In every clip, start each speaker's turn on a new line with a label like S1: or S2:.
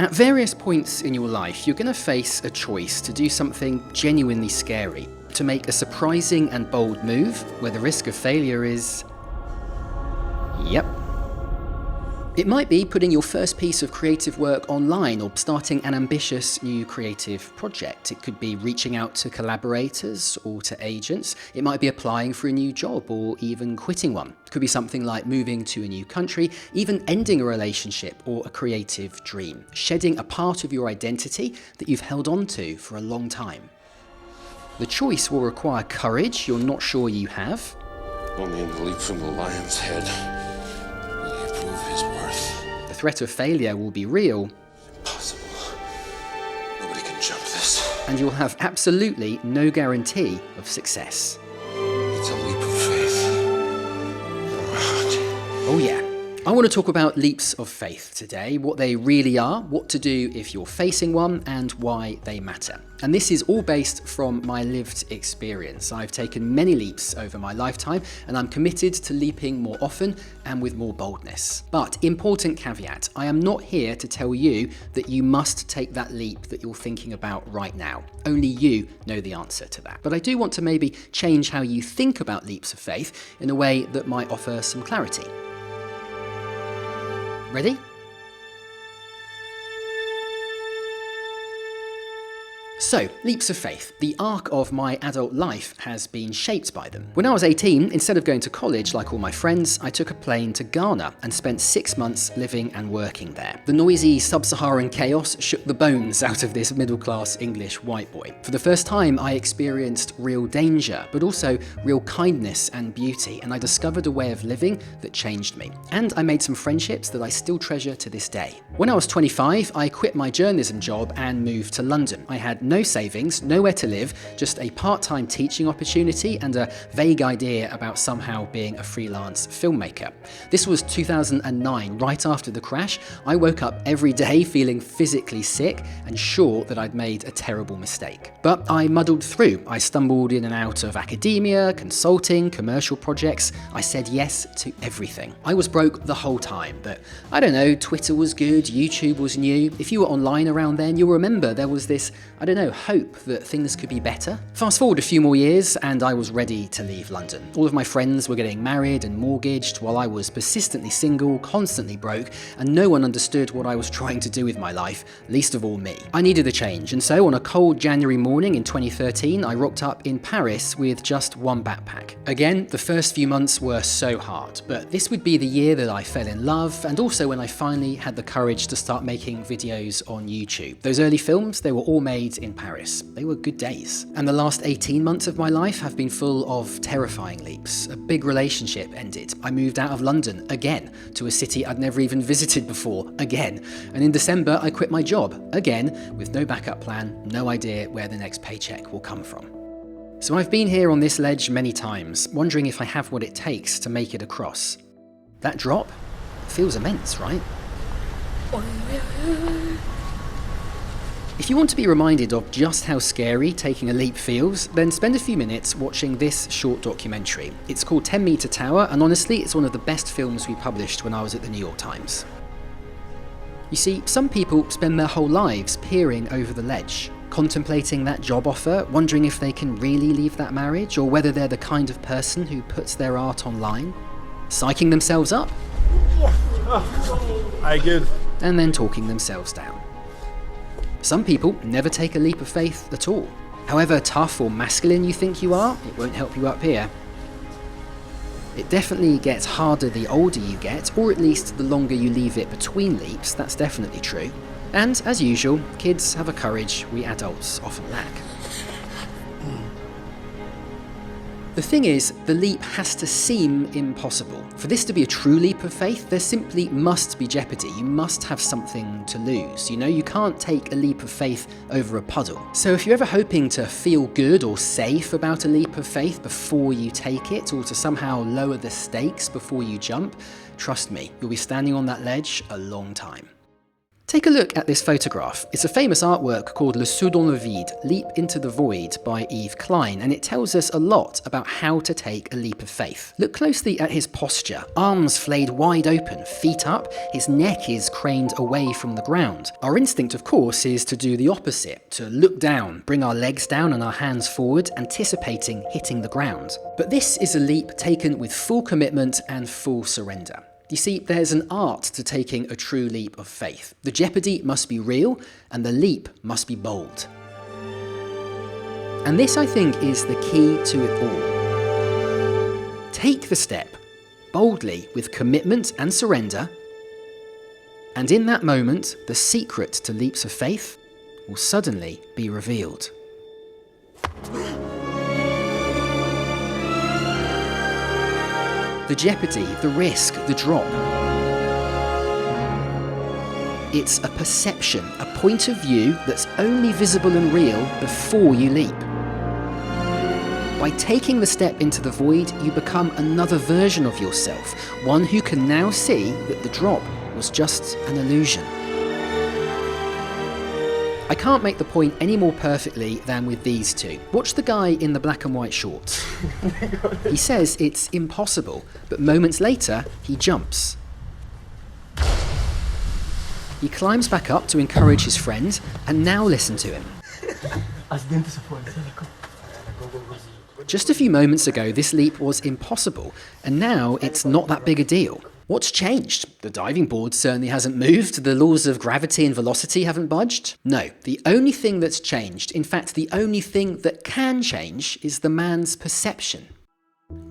S1: At various points in your life, you're going to face a choice to do something genuinely scary, to make a surprising and bold move where the risk of failure is... Yep. It might be putting your first piece of creative work online or starting an ambitious new creative project. It could be reaching out to collaborators or to agents. It might be applying for a new job or even quitting one. It could be something like moving to a new country, even ending a relationship or a creative dream, shedding a part of your identity that you've held on to for a long time. The choice will require courage you're not sure you have.
S2: Only in the leap from the lion's head will he prove his worth.
S1: The threat of failure will be real.
S2: Impossible. Nobody can jump this.
S1: And you'll have absolutely no guarantee of success.
S2: It's a leap of faith.
S1: Oh yeah. I want to talk about leaps of faith today, what they really are, what to do if you're facing one, and why they matter. And this is all based from my lived experience. I've taken many leaps over my lifetime, and I'm committed to leaping more often and with more boldness. But important caveat, I am not here to tell you that you must take that leap that you're thinking about right now. Only you know the answer to that. But I do want to maybe change how you think about leaps of faith in a way that might offer some clarity. Ready? So, leaps of faith. The arc of my adult life has been shaped by them. When I was 18, instead of going to college like all my friends, I took a plane to Ghana and spent 6 months living and working there. The noisy sub-Saharan chaos shook the bones out of this middle-class English white boy. For the first time, I experienced real danger, but also real kindness and beauty, and I discovered a way of living that changed me. And I made some friendships that I still treasure to this day. When I was 25, I quit my journalism job and moved to London. I had no savings, nowhere to live, just a part-time teaching opportunity and a vague idea about somehow being a freelance filmmaker. This was 2009, right after the crash. I woke up every day feeling physically sick and sure that I'd made a terrible mistake. But I muddled through. I stumbled in and out of academia, consulting, commercial projects. I said yes to everything. I was broke the whole time, but I don't know, Twitter was good, YouTube was new. If you were online around then, you'll remember there was this, I don't know, hope that things could be better. Fast forward a few more years and I was ready to leave London. All of my friends were getting married and mortgaged while I was persistently single, constantly broke, and no one understood what I was trying to do with my life, least of all me. I needed a change, and so on a cold January morning in 2013, I rocked up in Paris with just one backpack. Again, the first few months were so hard, but this would be the year that I fell in love, and also when I finally had the courage to start making videos on YouTube. Those early films, they were all made in Paris. They were good days. And the last 18 months of my life have been full of terrifying leaps. A big relationship ended. I moved out of London again to a city I'd never even visited before again. And in December, I quit my job again with no backup plan, no idea where the next paycheck will come from. So I've been here on this ledge many times, wondering if I have what it takes to make it across. That drop feels immense, right? If you want to be reminded of just how scary taking a leap feels, then spend a few minutes watching this short documentary. It's called 10 Meter Tower, and honestly, it's one of the best films we published when I was at the New York Times. You see, some people spend their whole lives peering over the ledge, contemplating that job offer, wondering if they can really leave that marriage, or whether they're the kind of person who puts their art online, psyching themselves up,
S3: good.
S1: and then talking themselves down. Some people never take a leap of faith at all. However tough or masculine you think you are, it won't help you up here. It definitely gets harder the older you get, or at least the longer you leave it between leaps, that's definitely true. And, as usual, kids have a courage we adults often lack. The thing is, the leap has to seem impossible. For this to be a true leap of faith, there simply must be jeopardy. You must have something to lose. You know, you can't take a leap of faith over a puddle. So if you're ever hoping to feel good or safe about a leap of faith before you take it, or to somehow lower the stakes before you jump, trust me, you'll be standing on that ledge a long time. Take a look at this photograph. It's a famous artwork called Le Saut dans le vide, Leap into the Void by Yves Klein, and it tells us a lot about how to take a leap of faith. Look closely at his posture. Arms flayed wide open, feet up, his neck is craned away from the ground. Our instinct, of course, is to do the opposite, to look down, bring our legs down and our hands forward, anticipating hitting the ground. But this is a leap taken with full commitment and full surrender. You see, there's an art to taking a true leap of faith. The jeopardy must be real, and the leap must be bold. And this, I think, is the key to it all. Take the step, boldly, with commitment and surrender, and in that moment, the secret to leaps of faith will suddenly be revealed. The jeopardy, the risk, the drop. It's a perception, a point of view that's only visible and real before you leap. By taking the step into the void, you become another version of yourself, one who can now see that the drop was just an illusion. I can't make the point any more perfectly than with these two. Watch the guy in the black and white shorts. He says it's impossible, but moments later, he jumps. He climbs back up to encourage his friend, and now listen to him. Just a few moments ago, this leap was impossible, and now it's not that big a deal. What's changed? The diving board certainly hasn't moved. The laws of gravity and velocity haven't budged. No, the only thing that's changed, in fact, the only thing that can change, is the man's perception.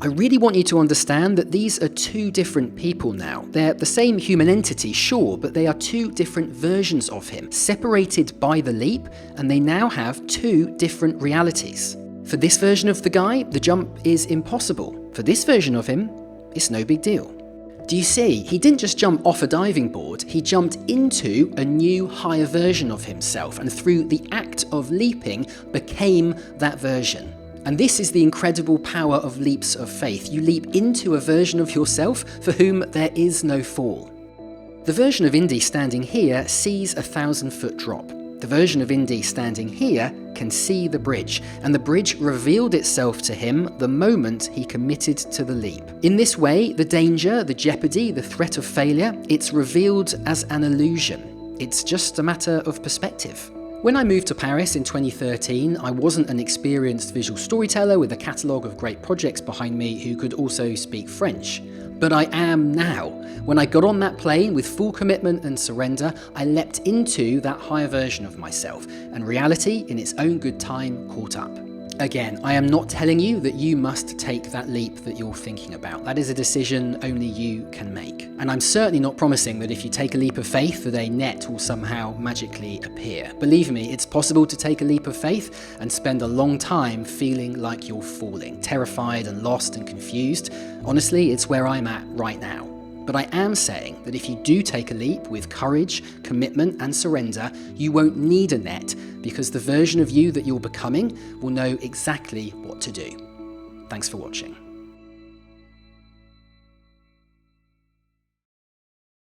S1: I really want you to understand that these are two different people now. They're the same human entity, sure, but they are two different versions of him, separated by the leap, and they now have two different realities. For this version of the guy, the jump is impossible. For this version of him, it's no big deal. Do you see? He didn't just jump off a diving board, he jumped into a new, higher version of himself, and through the act of leaping, became that version. And this is the incredible power of leaps of faith. You leap into a version of yourself for whom there is no fall. The version of Indy standing here sees a 1,000-foot drop. The version of Indy standing here can see the bridge, and the bridge revealed itself to him the moment he committed to the leap. In this way, the danger, the jeopardy, the threat of failure, it's revealed as an illusion. It's just a matter of perspective. When I moved to Paris in 2013, I wasn't an experienced visual storyteller with a catalogue of great projects behind me who could also speak French. But I am now. When I got on that plane with full commitment and surrender, I leapt into that higher version of myself, and reality, in its own good time, caught up. Again, I am not telling you that you must take that leap that you're thinking about. That is a decision only you can make. And I'm certainly not promising that if you take a leap of faith that a net will somehow magically appear. Believe me, it's possible to take a leap of faith and spend a long time feeling like you're falling, terrified and lost and confused. Honestly, it's where I'm at right now. But I am saying that if you do take a leap with courage, commitment and surrender, you won't need a net, because the version of you that you're becoming will know exactly what to do. Thanks for watching.